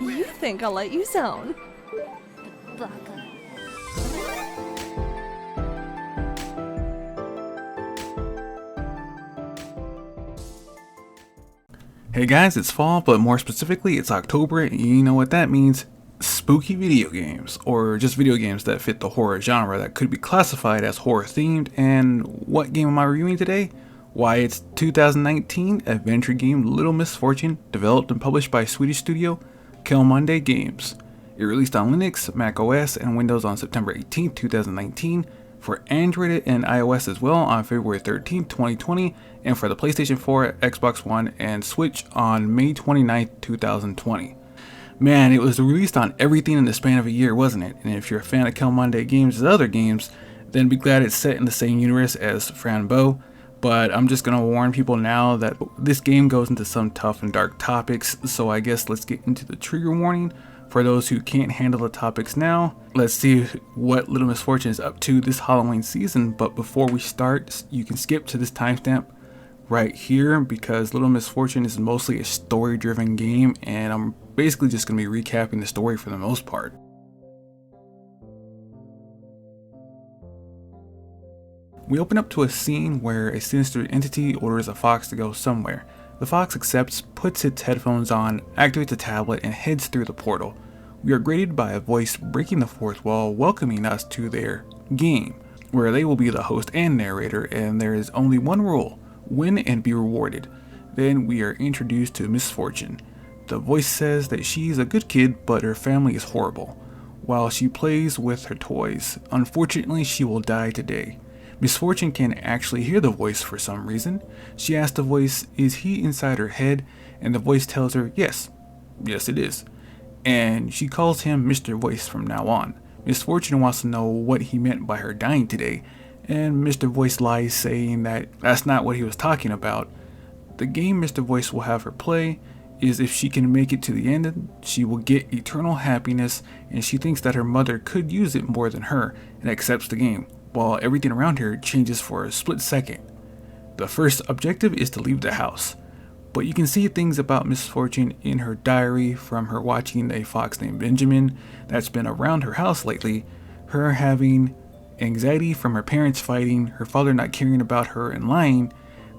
You think I'll let you zone? Hey guys, it's fall, but more specifically, it's October, and you know what that means. Spooky video games, or just video games that fit the horror genre that could be classified as horror themed. And what game am I reviewing today? Why, it's 2019 adventure game Little Misfortune, developed and published by Swedish studio Kill Monday Games. It released on Linux, Mac OS, and Windows on September 18, 2019, for Android and iOS as well on February 13, 2020, and for the PlayStation 4, Xbox One, and Switch on May 29, 2020. Man, it was released on everything in the span of a year, wasn't it? And if you're a fan of Kill Monday Games' other games, then be glad it's set in the same universe as Franbo. But I'm just going to warn people now that this game goes into some tough and dark topics, so I guess let's get into the trigger warning. For those who can't handle the topics now, let's see what Little Misfortune is up to this Halloween season. But before we start, you can skip to this timestamp right here because Little Misfortune is mostly a story-driven game, and I'm basically just going to be recapping the story for the most part. We open up to a scene where a sinister entity orders a fox to go somewhere. The fox accepts, puts its headphones on, activates a tablet, and heads through the portal. We are greeted by a voice breaking the fourth wall, welcoming us to their game, where they will be the host and narrator, and there is only one rule: win and be rewarded. Then we are introduced to Misfortune. The voice says that she's a good kid, but her family is horrible. While she plays with her toys, unfortunately she will die today. Misfortune can actually hear the voice for some reason. She asks the voice, is he inside her head? And the voice tells her, yes it is. And she calls him Mr. Voice from now on. Misfortune wants to know what he meant by her dying today, and Mr. Voice lies, saying that that's not what he was talking about. The game Mr. Voice will have her play is if she can make it to the end, she will get eternal happiness, and she thinks that her mother could use it more than her, and accepts the game, while everything around her changes for a split second. The first objective is to leave the house, but you can see things about Misfortune in her diary from her watching a fox named Benjamin that's been around her house lately, her having anxiety from her parents fighting, her father not caring about her and lying,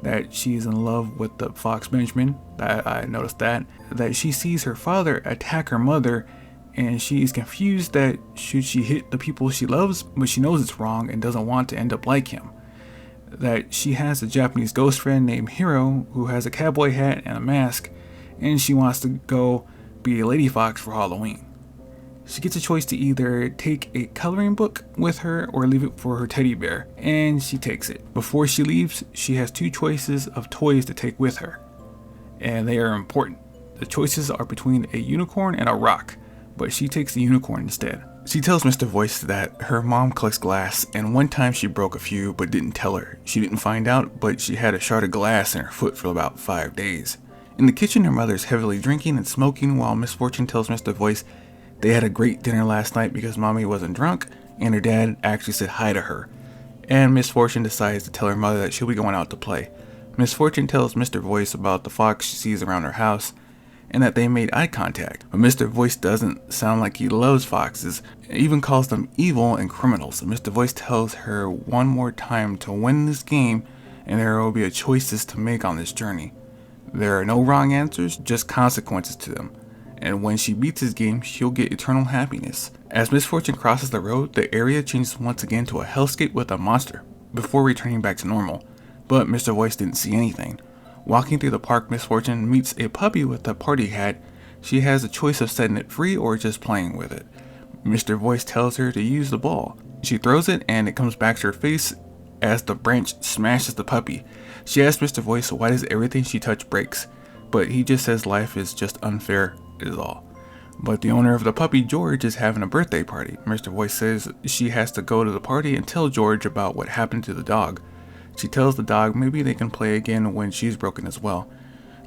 that she's in love with the fox Benjamin, I noticed that she sees her father attack her mother, and she is confused that should she hit the people she loves, but she knows it's wrong and doesn't want to end up like him. That she has a Japanese ghost friend named Hiro who has a cowboy hat and a mask, and she wants to go be a lady fox for Halloween. She gets a choice to either take a coloring book with her or leave it for her teddy bear, and she takes it. Before she leaves, she has two choices of toys to take with her, and they are important. The choices are between a unicorn and a rock, but she takes the unicorn instead. She tells Mr. Voice that her mom collects glass, and one time she broke a few but didn't tell her. She didn't find out, but she had a shard of glass in her foot for about 5 days. In the kitchen, her mother's heavily drinking and smoking, while Misfortune tells Mr. Voice they had a great dinner last night because mommy wasn't drunk, and her dad actually said hi to her. And Misfortune decides to tell her mother that she'll be going out to play. Misfortune tells Mr. Voice about the fox she sees around her house, and that they made eye contact. But Mr. Voice doesn't sound like he loves foxes, and even calls them evil and criminals. And Mr. Voice tells her one more time to win this game, and there will be choices to make on this journey. There are no wrong answers, just consequences to them. And when she beats this game, she'll get eternal happiness. As Misfortune crosses the road, the area changes once again to a hellscape with a monster, before returning back to normal. But Mr. Voice didn't see anything. Walking through the park, Misfortune meets a puppy with a party hat. She has a choice of setting it free or just playing with it. Mr. Voice tells her to use the ball. She throws it and it comes back to her face as the branch smashes the puppy. She asks Mr. Voice why does everything she touches breaks, but he just says life is just unfair is all. But the owner of the puppy, George, is having a birthday party. Mr. Voice says she has to go to the party and tell George about what happened to the dog. She tells the dog maybe they can play again when she's broken as well.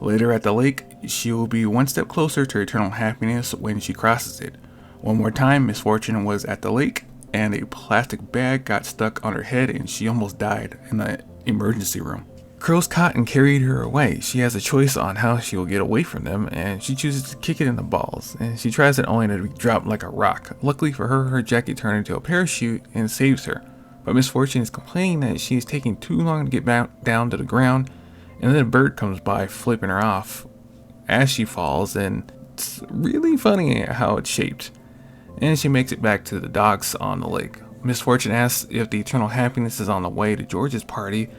Later at the lake, she will be one step closer to eternal happiness when she crosses it. One more time, Misfortune was at the lake and a plastic bag got stuck on her head and she almost died in the emergency room. Crows caught and carried her away. She has a choice on how she will get away from them, and she chooses to kick it in the balls, and she tries it only to be dropped like a rock. Luckily for her, her jacket turned into a parachute and saves her. But Misfortune is complaining that she is taking too long to get back down to the ground, and then a bird comes by flipping her off as she falls, and it's really funny how it's shaped. And she makes it back to the docks on the lake. Misfortune asks if the eternal happiness is on the way to George's party,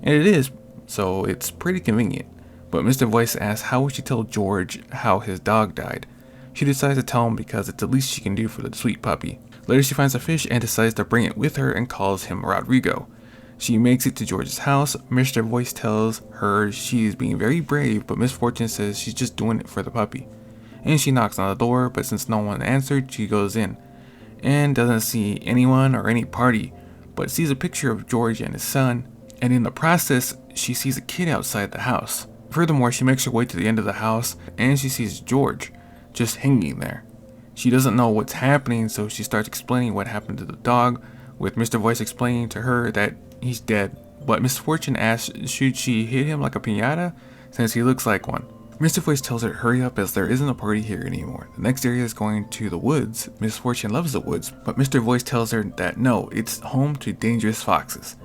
and it is, so it's pretty convenient. But Mr. Voice asks how would she tell George how his dog died. She decides to tell him because it's the least she can do for the sweet puppy. Later she finds a fish and decides to bring it with her and calls him Rodrigo. She makes it to George's house. Mr. Voice tells her she is being very brave, but Misfortune says she's just doing it for the puppy. And she knocks on the door, but since no one answered, she goes in and doesn't see anyone or any party, but sees a picture of George and his son, and in the process, she sees a kid outside the house. Furthermore, she makes her way to the end of the house and she sees George just hanging there. She doesn't know what's happening, so she starts explaining what happened to the dog, with Mr. Voice explaining to her that he's dead. But Misfortune asks should she hit him like a piñata, since he looks like one. Mr. Voice tells her to hurry up as there isn't a party here anymore. The next area is going to the woods. Misfortune loves the woods, but Mr. Voice tells her that no, it's home to dangerous foxes.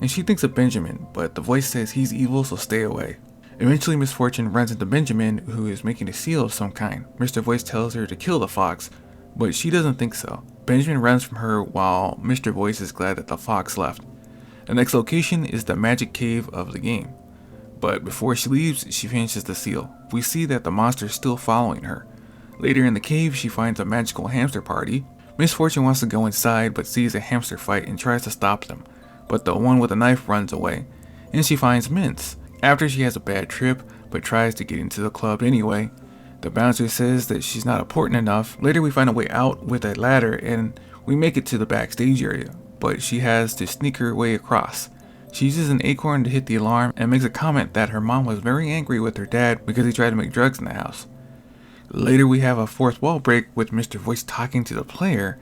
And she thinks of Benjamin, but the voice says he's evil, so stay away. Eventually, Misfortune runs into Benjamin, who is making a seal of some kind. Mr. Voice tells her to kill the fox, but she doesn't think so. Benjamin runs from her while Mr. Voice is glad that the fox left. The next location is the magic cave of the game. But before she leaves, she finishes the seal. We see that the monster is still following her. Later in the cave, she finds a magical hamster party. Misfortune wants to go inside, but sees a hamster fight and tries to stop them. But the one with a knife runs away. And she finds Mince. After she has a bad trip, but tries to get into the club anyway. The bouncer says that she's not important enough. Later we find a way out with a ladder and we make it to the backstage area, but she has to sneak her way across. She uses an acorn to hit the alarm and makes a comment that her mom was very angry with her dad because he tried to make drugs in the house. Later we have a fourth wall break with Mr. Voice talking to the player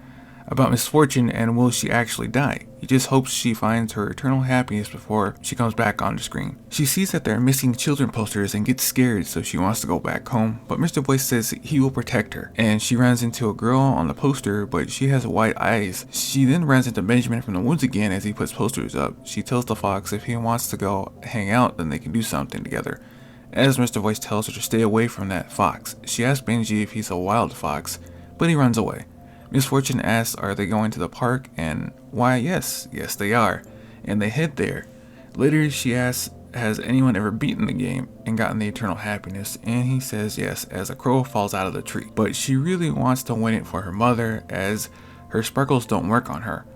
about Misfortune and will she actually die. He just hopes she finds her eternal happiness before she comes back on the screen. She sees that there are missing children posters and gets scared, so she wants to go back home, but Mr. Voice says he will protect her, and she runs into a girl on the poster, but she has white eyes. She then runs into Benjamin from the woods again as he puts posters up. She tells the fox if he wants to go hang out, then they can do something together. As Mr. Voice tells her to stay away from that fox, she asks Benji if he's a wild fox, but he runs away. Misfortune asks are they going to the park, and why yes they are, and they head there. Later she asks has anyone ever beaten the game and gotten the eternal happiness, and he says yes as a crow falls out of the tree. But she really wants to win it for her mother as her sparkles don't work on her.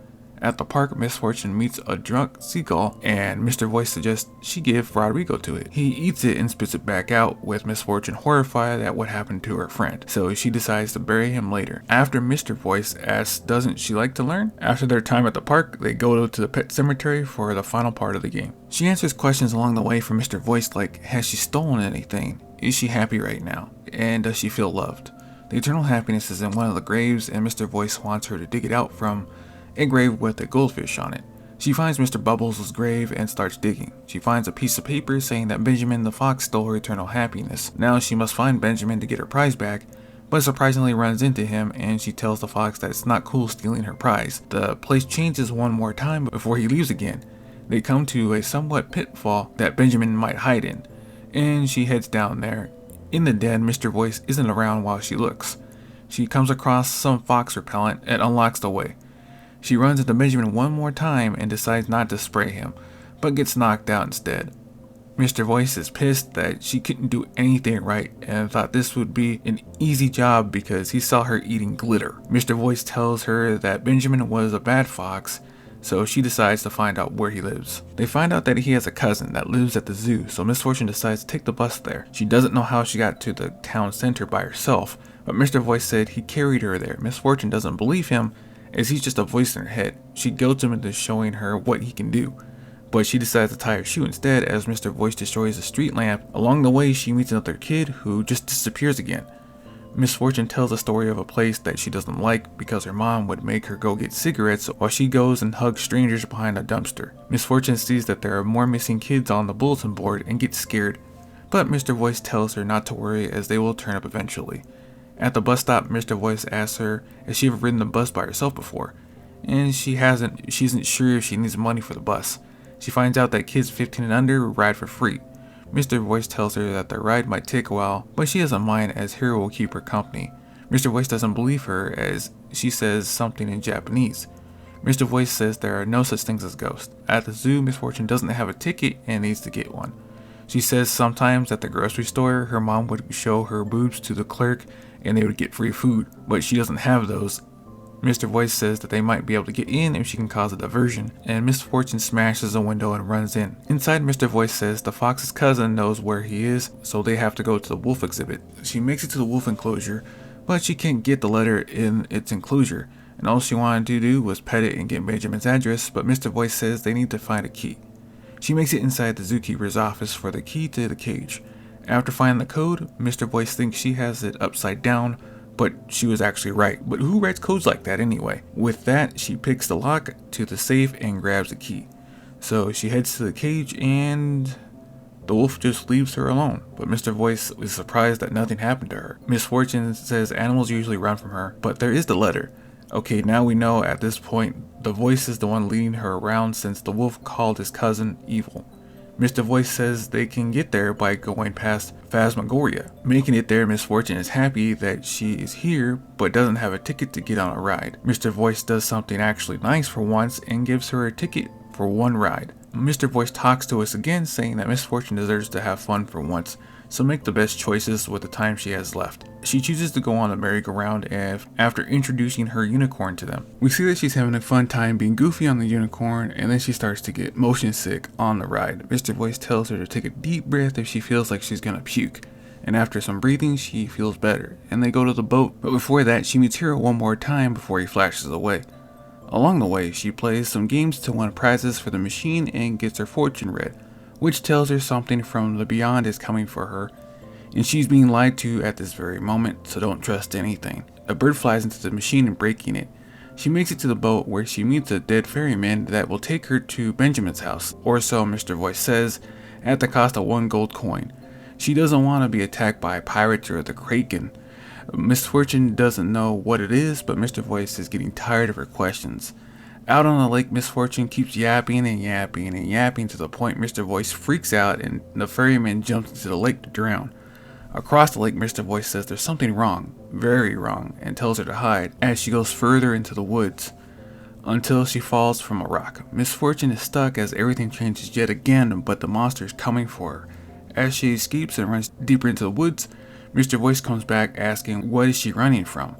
At the park, Misfortune meets a drunk seagull, and Mr. Voice suggests she give Rodrigo to it. He eats it and spits it back out, with Misfortune horrified at what happened to her friend, so she decides to bury him later. After Mr. Voice asks doesn't she like to learn? After their time at the park, they go to the pet cemetery for the final part of the game. She answers questions along the way from Mr. Voice like, has she stolen anything? Is she happy right now? And does she feel loved? The eternal happiness is in one of the graves, and Mr. Voice wants her to dig it out from a grave with a goldfish on it. She finds Mr. Bubbles' grave and starts digging. She finds a piece of paper saying that Benjamin the fox stole her eternal happiness. Now she must find Benjamin to get her prize back, but surprisingly runs into him, and she tells the fox that it's not cool stealing her prize. The place changes one more time before he leaves again. They come to a somewhat pitfall that Benjamin might hide in, and she heads down there. In the den, Mr. Voice isn't around while she looks. She comes across some fox repellent and unlocks the way. She runs into Benjamin one more time and decides not to spray him, but gets knocked out instead. Mr. Voice is pissed that she couldn't do anything right and thought this would be an easy job because he saw her eating glitter. Mr. Voice tells her that Benjamin was a bad fox, so she decides to find out where he lives. They find out that he has a cousin that lives at the zoo, so Misfortune decides to take the bus there. She doesn't know how she got to the town center by herself, but Mr. Voice said he carried her there. Misfortune doesn't believe him, as he's just a voice in her head. She guilts him into showing her what he can do, but she decides to tie her shoe instead as Mr. Voice destroys a street lamp. Along the way, she meets another kid who just disappears again. Misfortune tells a story of a place that she doesn't like because her mom would make her go get cigarettes while she goes and hugs strangers behind a dumpster. Misfortune sees that there are more missing kids on the bulletin board and gets scared, but Mr. Voice tells her not to worry as they will turn up eventually. At the bus stop, Mr. Voice asks her if she ever ridden the bus by herself before, and she isn't sure if she needs money for the bus. She finds out that kids 15 and under ride for free. Mr. Voice tells her that the ride might take a while, but she doesn't mind as Hero will keep her company. Mr. Voice doesn't believe her as she says something in Japanese. Mr. Voice says there are no such things as ghosts. At the zoo, Misfortune doesn't have a ticket and needs to get one. She says sometimes at the grocery store, her mom would show her boobs to the clerk and they would get free food, but she doesn't have those. Mr. Voice says that they might be able to get in if she can cause a diversion, and Misfortune smashes a window and runs in. Inside, Mr. Voice says the fox's cousin knows where he is, so they have to go to the wolf exhibit. She makes it to the wolf enclosure, but she can't get the letter in its enclosure, and all she wanted to do was pet it and get Benjamin's address, but Mr. Voice says they need to find a key. She makes it inside the zookeeper's office for the key to the cage. After finding the code, Mr. Voice thinks she has it upside down, but she was actually right. But who writes codes like that anyway? With that, she picks the lock to the safe and grabs the key. So she heads to the cage and the wolf just leaves her alone. But Mr. Voice is surprised that nothing happened to her. Misfortune says animals usually run from her, but there is the letter. Okay, now we know at this point the voice is the one leading her around since the wolf called his cousin evil. Mr. Voice says they can get there by going past Phasmagoria. Making it there, Misfortune is happy that she is here, but doesn't have a ticket to get on a ride. Mr. Voice does something actually nice for once and gives her a ticket for one ride. Mr. Voice talks to us again, saying that Misfortune deserves to have fun for once, so make the best choices with the time she has left. She chooses to go on the merry-go-round after introducing her unicorn to them. We see that she's having a fun time being goofy on the unicorn, and then she starts to get motion sick on the ride. Mr. Voice tells her to take a deep breath if she feels like she's gonna puke, and after some breathing she feels better, and they go to the boat. But before that, she meets Hero one more time before he flashes away. Along the way, she plays some games to win prizes for the machine and gets her fortune read, which tells her something from the beyond is coming for her, and she's being lied to at this very moment, so don't trust anything. A bird flies into the machine and breaking it. She makes it to the boat where she meets a dead ferryman that will take her to Benjamin's house, or so Mr. Voice says, at the cost of 1 gold coin. She doesn't want to be attacked by pirates or the Kraken. Misfortune doesn't know what it is, but Mr. Voice is getting tired of her questions. Out on the lake, Misfortune keeps yapping and yapping and yapping to the point Mr. Voice freaks out and the ferryman jumps into the lake to drown. Across the lake, Mr. Voice says there's something wrong, very wrong, and tells her to hide as she goes further into the woods until she falls from a rock. Misfortune is stuck as everything changes yet again, but the monster is coming for her. As she escapes and runs deeper into the woods, Mr. Voice comes back asking what is she running from.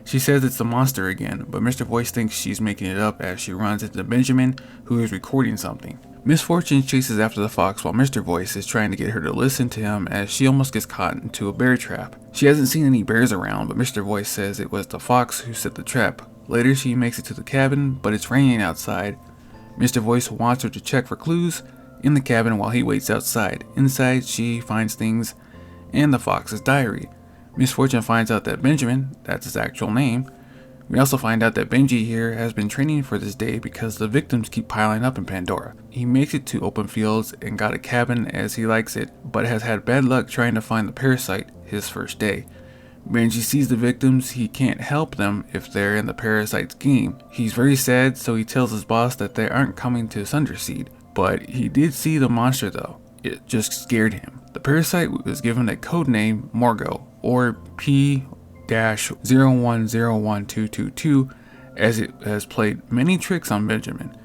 She says it's the monster again, but Mr. Voice thinks she's making it up as she runs into Benjamin, who is recording something. Misfortune chases after the fox while Mr. Voice is trying to get her to listen to him as she almost gets caught into a bear trap. She hasn't seen any bears around, but Mr. Voice says it was the fox who set the trap. Later she makes it to the cabin, but it's raining outside. Mr. Voice wants her to check for clues in the cabin while he waits outside. Inside she finds things and the fox's diary. Misfortune finds out that Benjamin, that's his actual name. We also find out that Benji here has been training for this day because the victims keep piling up in Pandora. He makes it to open fields and got a cabin as he likes it, but has had bad luck trying to find the parasite his first day. Benji sees the victims, he can't help them if they're in the parasite's game. He's very sad, so he tells his boss that they aren't coming to Sunderseed, but he did see the monster though. It just scared him. The parasite was given a code name Morgo, or P-01012222, as it has played many tricks on Benjamin.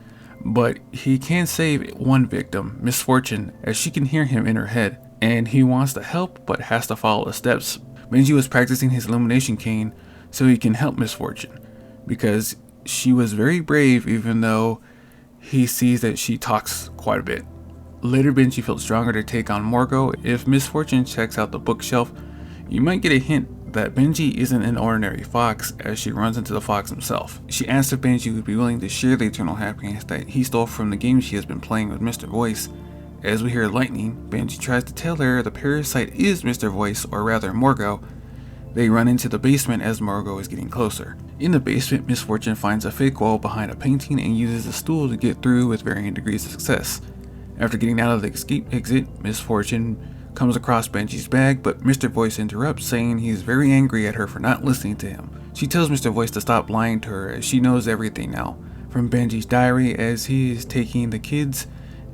But he can save one victim, Misfortune, as she can hear him in her head, and he wants to help but has to follow the steps. Benji was practicing his illumination cane so he can help Misfortune, because she was very brave even though he sees that she talks quite a bit. Later, Benji felt stronger to take on Morgo. If Misfortune checks out the bookshelf, you might get a hint that Benji isn't an ordinary fox as she runs into the fox himself. She asks if Benji would be willing to share the eternal happiness that he stole from the game she has been playing with Mr. Voice. As we hear lightning, Benji tries to tell her the parasite is Mr. Voice, or rather Morgo, They run into the basement as Margot is getting closer. In the basement, Misfortune finds a fake wall behind a painting and uses a stool to get through with varying degrees of success. After getting out of the escape exit, Misfortune comes across Benji's bag, but Mr. Voice interrupts, saying he's very angry at her for not listening to him. She tells Mr. Voice to stop lying to her as she knows everything now, from Benji's diary as he is taking the kids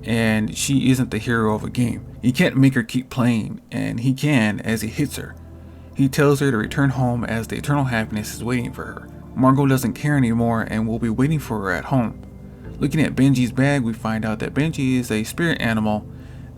and she isn't the hero of a game. He can't make her keep playing, and he can as he hits her. He tells her to return home as the eternal happiness is waiting for her. Margot doesn't care anymore and will be waiting for her at home. Looking at Benji's bag, we find out that Benji is a spirit animal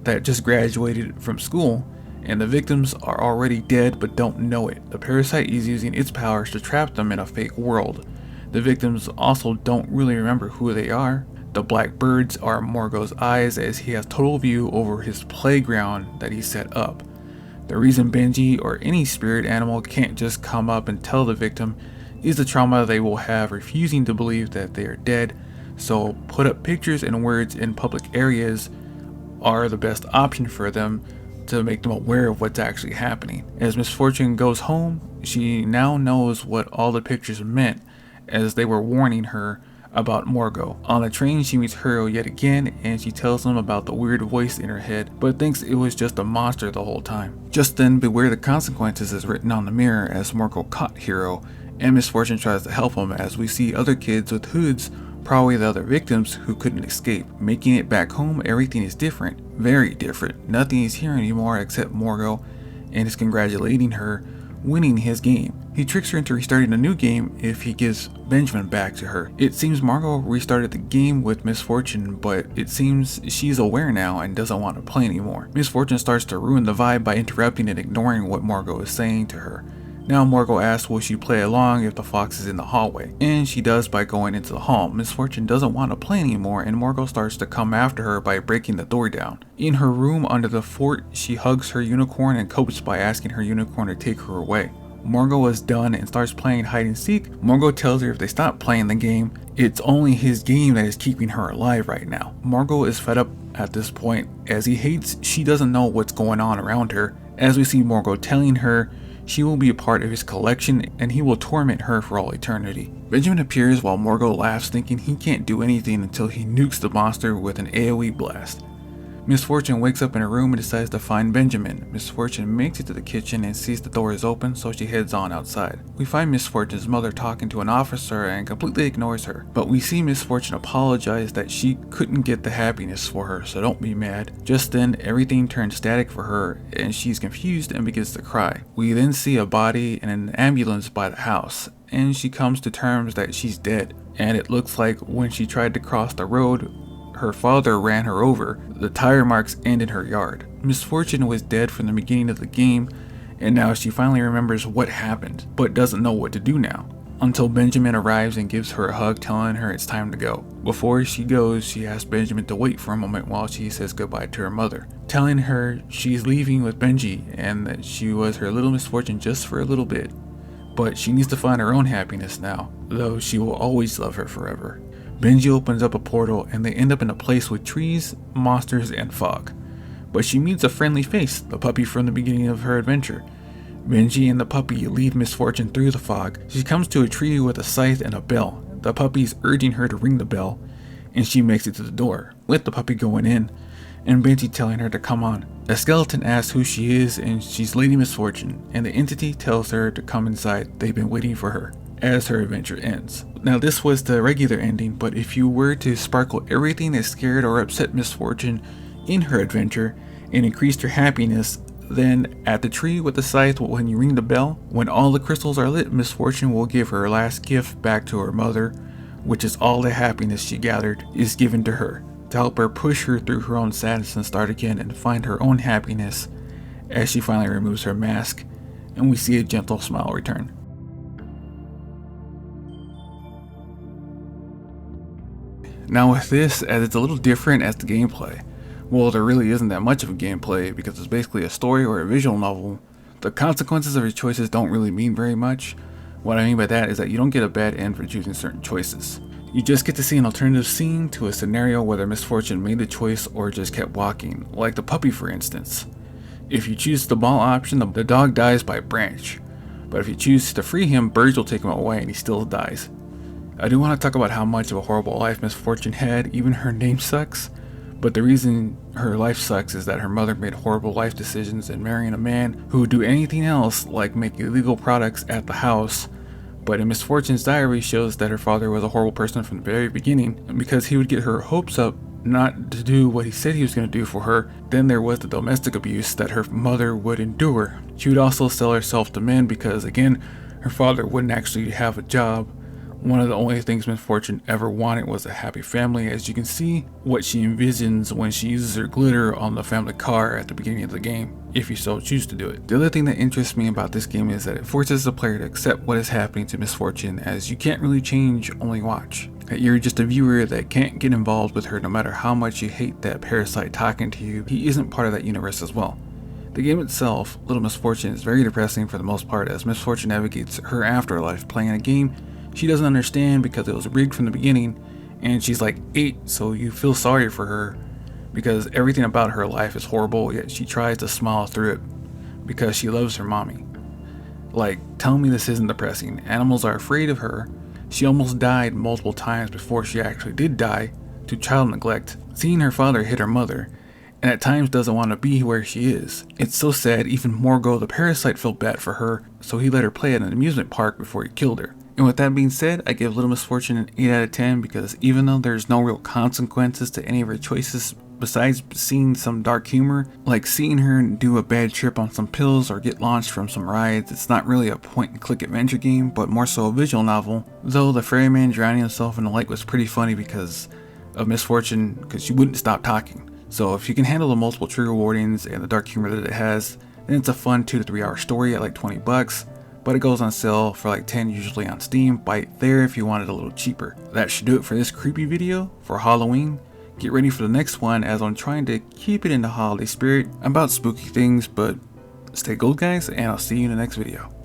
that just graduated from school, and the victims are already dead but don't know it. The parasite is using its powers to trap them in a fake world. The victims also don't really remember who they are. The black birds are Margot's eyes as he has total view over his playground that he set up. The reason Benji or any spirit animal can't just come up and tell the victim is the trauma they will have refusing to believe that they are dead, so put up pictures and words in public areas are the best option for them to make them aware of what's actually happening. As Misfortune goes home, she now knows what all the pictures meant as they were warning her about Margot. On the train, she meets Hero yet again, and she tells him about the weird voice in her head, but thinks it was just a monster the whole time. Just then, beware the consequences is written on the mirror as Margot caught Hero, and Misfortune tries to help him as we see other kids with hoods, probably the other victims who couldn't escape. Making it back home, everything is different, very different. Nothing is here anymore except Margot, and is congratulating her, winning his game. He tricks her into restarting a new game if he gives Benjamin back to her. It seems Margot restarted the game with Misfortune, but it seems she's aware now and doesn't want to play anymore. Misfortune starts to ruin the vibe by interrupting and ignoring what Margot is saying to her. Now Margot asks will she play along if the fox is in the hallway, and she does by going into the hall. Misfortune doesn't want to play anymore, and Margot starts to come after her by breaking the door down. In her room under the fort, she hugs her unicorn and copes by asking her unicorn to take her away. Margot is done and starts playing hide and seek. Margot tells her if they stop playing the game, it's only his game that is keeping her alive right now. Margot is fed up at this point as he hates she doesn't know what's going on around her, as we see Margot telling her she will be a part of his collection and he will torment her for all eternity. Benjamin appears while Margot laughs, thinking he can't do anything until he nukes the monster with an AoE blast. Misfortune wakes up in her room and decides to find Benjamin. Misfortune makes it to the kitchen and sees the door is open, so she heads on outside. We find Misfortune's mother talking to an officer and completely ignores her, but we see Misfortune apologize that she couldn't get the happiness for her, so don't be mad. Just then, everything turns static for her and she's confused and begins to cry. We then see a body and an ambulance by the house, and she comes to terms that she's dead, and it looks like when she tried to cross the road, her father ran her over. The tire marks end in her yard. Misfortune was dead from the beginning of the game, and now she finally remembers what happened, but doesn't know what to do now. Until Benjamin arrives and gives her a hug, telling her it's time to go. Before she goes, she asks Benjamin to wait for a moment while she says goodbye to her mother, telling her she's leaving with Benji and that she was her little Misfortune just for a little bit. But she needs to find her own happiness now, though she will always love her forever. Benji opens up a portal and they end up in a place with trees, monsters, and fog. But she meets a friendly face, the puppy from the beginning of her adventure. Benji and the puppy lead Misfortune through the fog. She comes to a tree with a scythe and a bell. The puppy's urging her to ring the bell, and she makes it to the door, with the puppy going in, and Benji telling her to come on. The skeleton asks who she is, and she's Lady Misfortune, and the entity tells her to come inside. They've been waiting for her, as her adventure ends. Now this was the regular ending, but if you were to sparkle everything that scared or upset Misfortune in her adventure and increased her happiness, then at the tree with the scythe, when you ring the bell, when all the crystals are lit, Misfortune will give her last gift back to her mother, which is all the happiness she gathered is given to her, to help her push her through her own sadness and start again and find her own happiness as she finally removes her mask and we see a gentle smile return. Now with this, as it's a little different as the gameplay, well, there really isn't that much of a gameplay because it's basically a story or a visual novel. The consequences of your choices don't really mean very much. What I mean by that is that you don't get a bad end for choosing certain choices. You just get to see an alternative scene to a scenario whether Misfortune made the choice or just kept walking, like the puppy for instance. If you choose the ball option, the dog dies by branch. but if you choose to free him, birds will take him away and he still dies. I do want to talk about how much of a horrible life Misfortune had. Even her name sucks, but the reason her life sucks is that her mother made horrible life decisions and marrying a man who would do anything else like make illegal products at the house. But in Misfortune's diary shows that her father was a horrible person from the very beginning, because he would get her hopes up not to do what he said he was going to do for her. Then there was the domestic abuse that her mother would endure. She would also sell herself to men because, again, her father wouldn't actually have a job. One of the only things Misfortune ever wanted was a happy family, as you can see what she envisions when she uses her glitter on the family car at the beginning of the game, if you so choose to do it. The other thing that interests me about this game is that it forces the player to accept what is happening to Misfortune, as you can't really change, only watch. That you're just a viewer that can't get involved with her no matter how much you hate that parasite talking to you. He isn't part of that universe as well. The game itself, Little Misfortune, is very depressing for the most part, as Misfortune navigates her afterlife playing a game she doesn't understand because it was rigged from the beginning, and she's like 8, so you feel sorry for her because everything about her life is horrible, yet she tries to smile through it because she loves her mommy. Like, tell me this isn't depressing. Animals are afraid of her. She almost died multiple times before she actually did die to child neglect, seeing her father hit her mother, and at times doesn't want to be where she is. It's so sad. Even Morgo the parasite felt bad for her, so he let her play at an amusement park before he killed her. And with that being said, I give Little Misfortune an 8 out of 10 because even though there's no real consequences to any of her choices besides seeing some dark humor, like seeing her do a bad trip on some pills or get launched from some rides, it's not really a point and click adventure game, but more so a visual novel. Though the ferryman drowning himself in the lake was pretty funny because of Misfortune, because she wouldn't stop talking. So if you can handle the multiple trigger warnings and the dark humor that it has, then it's a fun 2 to 3 hour story at like $20. But it goes on sale for like 10 usually on Steam. Buy it there if you want it a little cheaper. That should do it for this creepy video for Halloween. Get ready for the next one, as I'm trying to keep it in the holiday spirit about spooky things. But stay gold, guys, and I'll see you in the next video.